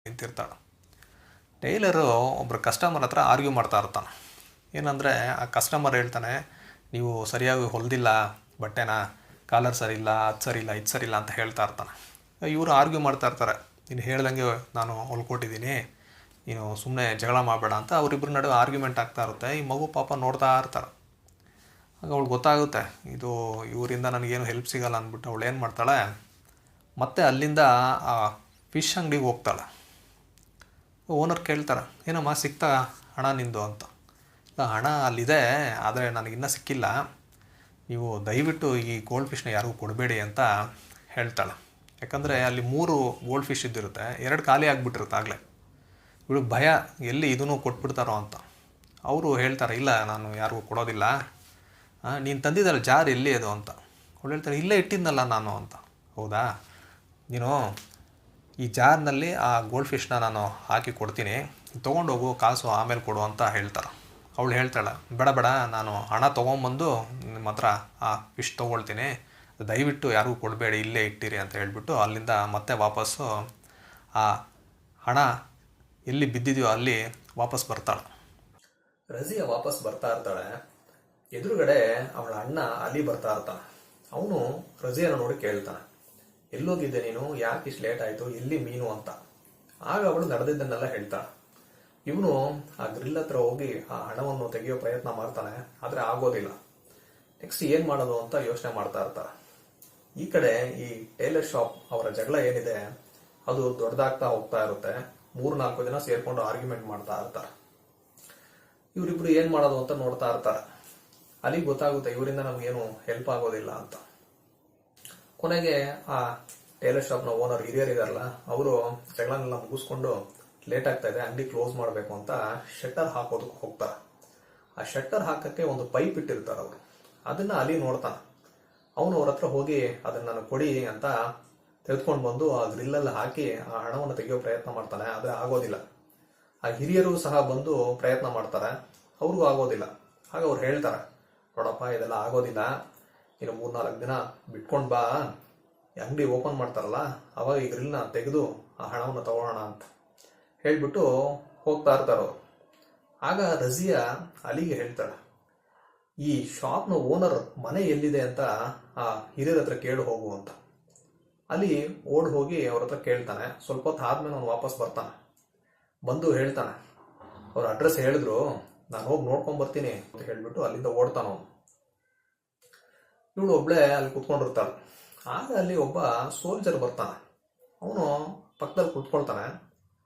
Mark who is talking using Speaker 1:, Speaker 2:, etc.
Speaker 1: ನಿಂತಿರ್ತಾಳೆ. Tailor ಒಬ್ಬರು customer ಹತ್ರ argue ಮಾಡ್ತಾ ಇರ್ತಾನೆ. ಏನಂದರೆ ಆ ಕಸ್ಟಮರ್ ಹೇಳ್ತಾನೆ, ನೀವು ಸರಿಯಾಗಿ ಹೊಲ್ದಿಲ್ಲ ಬಟ್ಟೆನ, ಕಾಲರ್ ಸರಿ ಇಲ್ಲ, ಅದು ಸರಿ ಇಲ್ಲ, ಇದು ಸರಿ ಇಲ್ಲ ಅಂತ ಹೇಳ್ತಾ ಇರ್ತಾನೆ. ಇವರು ಆರ್ಗ್ಯೂ ಮಾಡ್ತಾ ಇರ್ತಾರೆ, ನೀನು ಹೇಳ್ದಂಗೆ ನಾನು ಹೊಲ್ಕೊಟ್ಟಿದ್ದೀನಿ, ನೀನು ಸುಮ್ಮನೆ ಜಗಳ ಮಾಡಬೇಡ ಅಂತ ಅವರಿಬ್ಬರ ನಡುವೆ ಆರ್ಗ್ಯುಮೆಂಟ್ ಆಗ್ತಾ ಇರುತ್ತೆ. ಈ ಮಗು ಪಾಪ ನೋಡ್ತಾ ಇರ್ತಾರೆ. ಆಗ ಅವಳು ಗೊತ್ತಾಗುತ್ತೆ, ಇದು ಇವರಿಂದ ನನಗೇನು ಹೆಲ್ಪ್ ಸಿಗಲ್ಲ ಅಂದ್ಬಿಟ್ಟು ಅವಳು ಏನು ಮಾಡ್ತಾಳೆ, ಮತ್ತೆ ಅಲ್ಲಿಂದ ಆ ಫಿಶ್ ಅಂಗಡಿಗೆ ಹೋಗ್ತಾಳೆ. ಓನರ್ ಕೇಳ್ತಾರೆ, ಏನಮ್ಮ ಸಿಗ್ತಾ ಹಣ ನಿಂದು ಅಂತ. ಹಣ ಅಲ್ಲಿದೆ, ಆದರೆ ನನಗಿನ್ನೂ ಸಿಕ್ಕಿಲ್ಲ, ನೀವು ದಯವಿಟ್ಟು ಈ ಗೋಲ್ಡ್ ಫಿಶ್ನ ಯಾರಿಗೂ ಕೊಡಬೇಡಿ ಅಂತ ಹೇಳ್ತಾಳೆ. ಯಾಕಂದರೆ ಅಲ್ಲಿ 3 ಗೋಲ್ಡ್ ಫಿಶ್ ಇದ್ದಿರುತ್ತೆ, 2 ಖಾಲಿ ಆಗಿಬಿಟ್ಟಿರುತ್ತೆ ಆಗಲೇ. ಇವಳು ಭಯ, ಎಲ್ಲಿ ಇದನ್ನು ಕೊಟ್ಬಿಡ್ತಾರೋ ಅಂತ. ಅವರು ಹೇಳ್ತಾರೆ, ಇಲ್ಲ ನಾನು ಯಾರಿಗೂ ಕೊಡೋದಿಲ್ಲ, ನೀನು ತಂದಿದ್ದಲ್ಲ ಜಾರ್ ಎಲ್ಲಿ ಅದು ಅಂತ. ಅವಳು ಹೇಳ್ತಾರೆ, ಇಲ್ಲೇ ಇಟ್ಟಿದ್ನಲ್ಲ ನಾನು ಅಂತ. ಹೌದಾ, ನೀನು ಈ ಜಾರ್ನಲ್ಲಿ ಆ ಗೋಲ್ಡ್ ಫಿಶ್ನ ನಾನು ಹಾಕಿ ಕೊಡ್ತೀನಿ, ತೊಗೊಂಡೋಗು, ಕಾಸು ಆಮೇಲೆ ಕೊಡು ಅಂತ ಹೇಳ್ತಾರೆ. ಅವಳು ಹೇಳ್ತಾಳೆ, ಬೇಡ ಬೇಡ, ನಾನು ಹಣ ತೊಗೊಂಬಂದು ನಿಮ್ಮ ಹತ್ರ ಆ ಫಿಶ್ ತೊಗೊಳ್ತೀನಿ, ದಯವಿಟ್ಟು ಯಾರಿಗೂ ಕೊಡಬೇಡಿ, ಇಲ್ಲೇ ಇಟ್ಟಿರಿ ಅಂತ ಹೇಳ್ಬಿಟ್ಟು ಅಲ್ಲಿಂದ ಮತ್ತೆ ವಾಪಸ್ಸು ಆ ಹಣ ಎಲ್ಲಿ ಬಿದ್ದಿದೆಯೋ ಅಲ್ಲಿ ವಾಪಸ್ ಬರ್ತಾಳೆ. ರಜಿಯಾ ವಾಪಸ್ ಬರ್ತಾ ಇರ್ತಾಳೆ. ಎದುರುಗಡೆ ಅವಳ ಅಣ್ಣ ಅಲಿ ಬರ್ತಾ ಇರ್ತಾನೆ. ಅವನು ರಜಿಯಾನ ನೋಡಿ ಕೇಳ್ತಾನೆ, ಎಲ್ಲೋಗಿದ್ದೆ ನೀನು, ಯಾಕೆ ಇಷ್ಟು ಲೇಟ್ ಆಯಿತು, ಎಲ್ಲಿ ಮೀನು ಅಂತ. ಆಗ ಅವಳು ನಡೆದಿದ್ದನ್ನೆಲ್ಲ ಹೇಳ್ತಾಳೆ. ಇವನು ಆ ಗ್ರಿಲ್ ಹತ್ರ ಹೋಗಿ ಆ ಹಣವನ್ನು ತೆಗೆಯೋ ಪ್ರಯತ್ನ ಮಾಡ್ತಾನೆ, ಆದರೆ ಆಗೋದಿಲ್ಲ. ನೆಕ್ಸ್ಟ್ ಏನು ಮಾಡೋದು ಅಂತ ಯೋಚನೆ ಮಾಡ್ತಾ ಇರ್ತಾರೆ. ಈ ಕಡೆ ಈ ಟೈಲರ್ ಶಾಪ್ ಅವರ ಜಗಳ ಏನಿದೆ ಅದು ದೊಡ್ಡದಾಗ್ತಾ ಹೋಗ್ತಾ ಇರುತ್ತೆ. 3-4 ಜನ ಸೇರ್ಕೊಂಡು ಆರ್ಗ್ಯುಮೆಂಟ್ ಮಾಡ್ತಾ ಇರ್ತಾರೆ. ಇವರಿಬ್ರು ಏನ್ ಮಾಡೋದು ಅಂತ ನೋಡ್ತಾ ಇರ್ತಾರೆ. ಅಲ್ಲಿ ಗೊತ್ತಾಗುತ್ತೆ ಇವರಿಂದ ನಮ್ಗೇನು ಹೆಲ್ಪ್ ಆಗೋದಿಲ್ಲ ಅಂತ. ಕೊನೆಗೆ ಆ ಟೈಲರ್ ಶಾಪ್ನ ಓನರ್ ಹಿರಿಯರಿದಾರಲ್ಲ, ಅವರು ಜಗಳನೆಲ್ಲ ಮುಗಿಸ್ಕೊಂಡು ಲೇಟ್ ಆಗ್ತಾ ಇದೆ, ಅಂಗಡಿ ಕ್ಲೋಸ್ ಮಾಡಬೇಕು ಅಂತ ಶಟ್ಟರ್ ಹಾಕೋದಕ್ಕೆ ಹೋಗ್ತಾರೆ. ಆ ಶಟ್ಟರ್ ಹಾಕಕ್ಕೆ ಒಂದು ಪೈಪ್ ಇಟ್ಟಿರ್ತಾರೆ ಅವರು. ಅದನ್ನ ಅಲ್ಲಿ ನೋಡ್ತಾನೆ. ಅವನು ಅವ್ರ ಹತ್ರ ಹೋಗಿ ಅದನ್ನ ನನಗೆ ಕೊಡಿ ಅಂತ ತೆಗೆದುಕೊಂಡು ಬಂದು ಆ ಗ್ರಿಲ್ಲಲ್ಲಿ ಹಾಕಿ ಆ ಹಣವನ್ನು ತೆಗೆಯೋ ಪ್ರಯತ್ನ ಮಾಡ್ತಾನೆ, ಆದರೆ ಆಗೋದಿಲ್ಲ. ಆ ಹಿರಿಯರು ಸಹ ಬಂದು ಪ್ರಯತ್ನ ಮಾಡ್ತಾರೆ, ಅವ್ರಿಗೂ ಆಗೋದಿಲ್ಲ. ಆಗ ಅವ್ರು ಹೇಳ್ತಾರೆ, ನೋಡಪ್ಪ ಇದೆಲ್ಲ ಆಗೋದಿಲ್ಲ, ಇನ್ನು 3-4 ದಿನ ಬಿಟ್ಕೊಂಡು ಬಾ, ಅಂಗಡಿ ಓಪನ್ ಮಾಡ್ತಾರಲ್ಲ ಅವಾಗ ಈ ಗ್ರಿಲ್ನ ತೆಗೆದು ಆ ಹಣವನ್ನು ತಗೊಳ್ಳೋಣ ಅಂತ ಹೇಳ್ಬಿಟ್ಟು ಹೋಗ್ತಾ ಇರ್ತಾರೆ ಅವರು. ಆಗ ರಜಿಯಾ ಅಲಿಗೆ ಹೇಳ್ತಾಳೆ, ಈ ಶಾಪ್ನ ಓನರ್ ಮನೆ ಎಲ್ಲಿದೆ ಅಂತ ಆ ಹಿರಿಯರ ಹತ್ರ ಕೇಳಿ ಹೋಗು ಅಂತ. ಅಲ್ಲಿ ಓಡ್ ಹೋಗಿ ಅವ್ರ ಹತ್ರ ಕೇಳ್ತಾನೆ. ಸ್ವಲ್ಪ ಹೊತ್ತು ಆದ್ಮೇಲೆ ಅವ್ನು ವಾಪಸ್ ಬರ್ತಾನೆ. ಬಂದು ಹೇಳ್ತಾನೆ, ಅವ್ರ ಅಡ್ರೆಸ್ ಹೇಳಿದ್ರು, ನಾನು ಹೋಗಿ ನೋಡ್ಕೊಂಡ್ ಬರ್ತೀನಿ ಅಂತ ಹೇಳ್ಬಿಟ್ಟು ಅಲ್ಲಿಂದ ಓಡ್ತಾನ ಅವನು. ಇವಳು ಒಬ್ಳೆ ಅಲ್ಲಿ ಕುತ್ಕೊಂಡಿರ್ತಾಳೆ. ಆಗ ಅಲ್ಲಿ ಒಬ್ಬ ಸೋಲ್ಜರ್ ಬರ್ತಾನೆ. ಅವನು ಪಕ್ಕದಲ್ಲಿ ಕುತ್ಕೊಳ್ತಾನೆ.